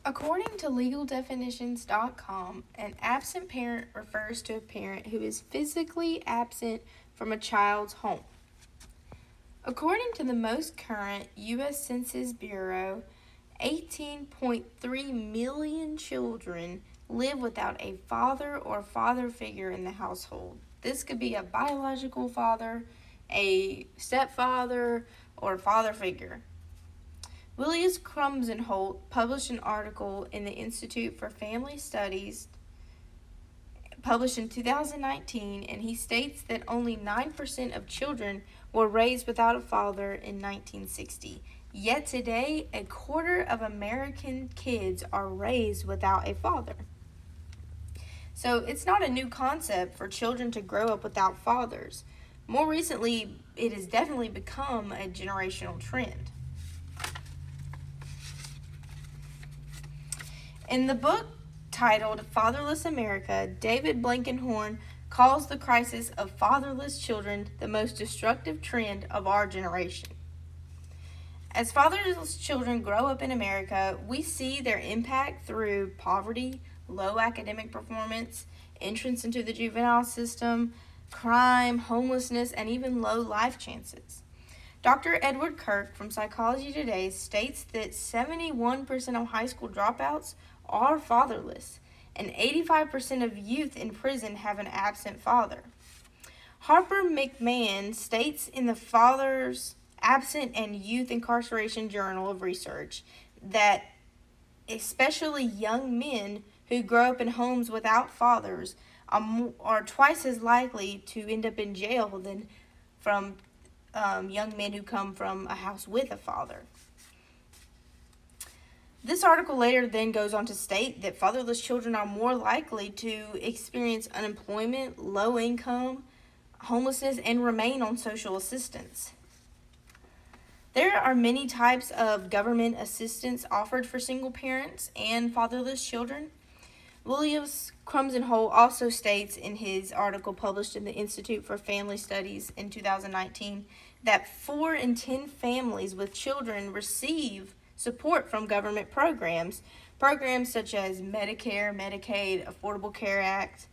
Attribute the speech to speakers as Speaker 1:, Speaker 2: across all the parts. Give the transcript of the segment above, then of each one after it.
Speaker 1: According to legaldefinitions.com, an absent parent refers to a parent who is physically absent from a child's home. According to the most current U.S. Census Bureau, 18.3 million children live without a father or father figure in the household. This could be a biological father, a stepfather, or father figure. Williams Krumsenholt published an article in the Institute for Family Studies published in 2019, and he states that only 9% of children were raised without a father in 1960. Yet today, a quarter of American kids are raised without a father. So it's not a new concept for children to grow up without fathers. More recently, it has definitely become a generational trend. In the book titled Fatherless America, David Blankenhorn calls the crisis of fatherless children the most destructive trend of our generation. As fatherless children grow up in America, we see their impact through poverty, low academic performance, entrance into the juvenile system, crime, homelessness, and even low life chances. Dr. Edward Kirk from Psychology Today states that 71% of high school dropouts are fatherless, and 85% of youth in prison have an absent father. Harper McMahon states in the Fathers, Absent, and Youth Incarceration Journal of Research that especially young men who grow up in homes without fathers are twice as likely to end up in jail than from young men who come from a house with a father. This article later then goes on to state that fatherless children are more likely to experience unemployment, low income, homelessness, and remain on social assistance. There are many types of government assistance offered for single parents and fatherless children. Williams Krumsenholt also states in his article published in the Institute for Family Studies in 2019 that 4 in 10 families with children receive support from government programs such as Medicare, Medicaid, Affordable Care Act.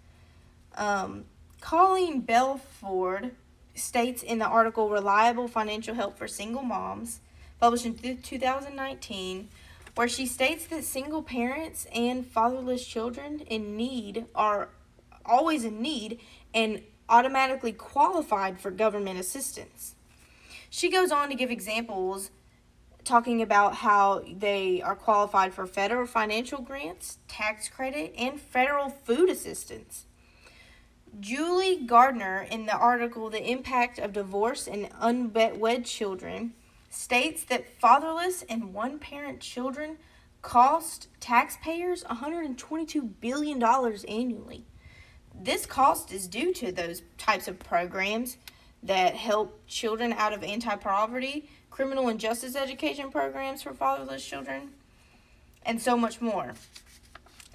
Speaker 1: Colleen Belford states in the article Reliable Financial Help for Single Moms, published in 2019, where she states that single parents and fatherless children in need are always in need and automatically qualified for government assistance. She goes on to give examples talking about how they are qualified for federal financial grants, tax credit, and federal food assistance. Julie Gardner, in the article The Impact of Divorce and Unwed Children, states that fatherless and one-parent children cost taxpayers $122 billion annually. This cost is due to those types of programs that help children out of anti-poverty, criminal and justice education programs for fatherless children, and so much more.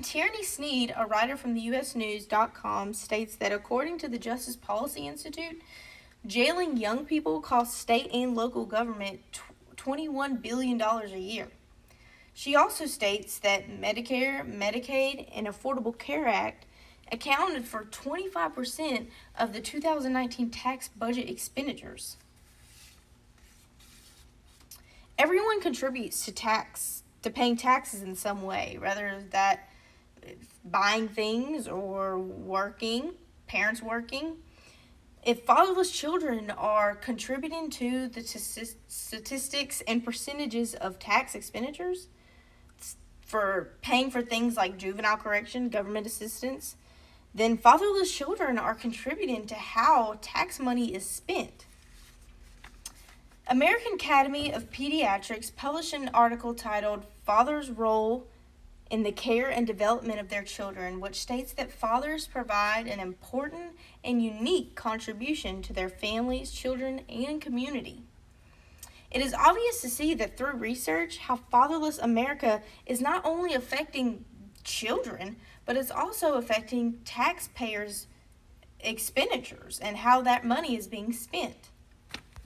Speaker 1: Tierney Sneed, a writer from the USNews.com, states that according to the Justice Policy Institute, jailing young people costs state and local government $21 billion a year. She also states that Medicare, Medicaid, and Affordable Care Act accounted for 25% of the 2019 tax budget expenditures. Everyone contributes to paying taxes in some way, whether that buying things or working, parents working. If fatherless children are contributing to the statistics and percentages of tax expenditures for paying for things like juvenile correction, government assistance, then fatherless children are contributing to how tax money is spent. American Academy of Pediatrics published an article titled Fathers' Role in the Care and Development of Their Children, which states that fathers provide an important and unique contribution to their families, children, and community. It is obvious to see that through research how fatherless America is not only affecting children, but it's also affecting taxpayers' expenditures and how that money is being spent.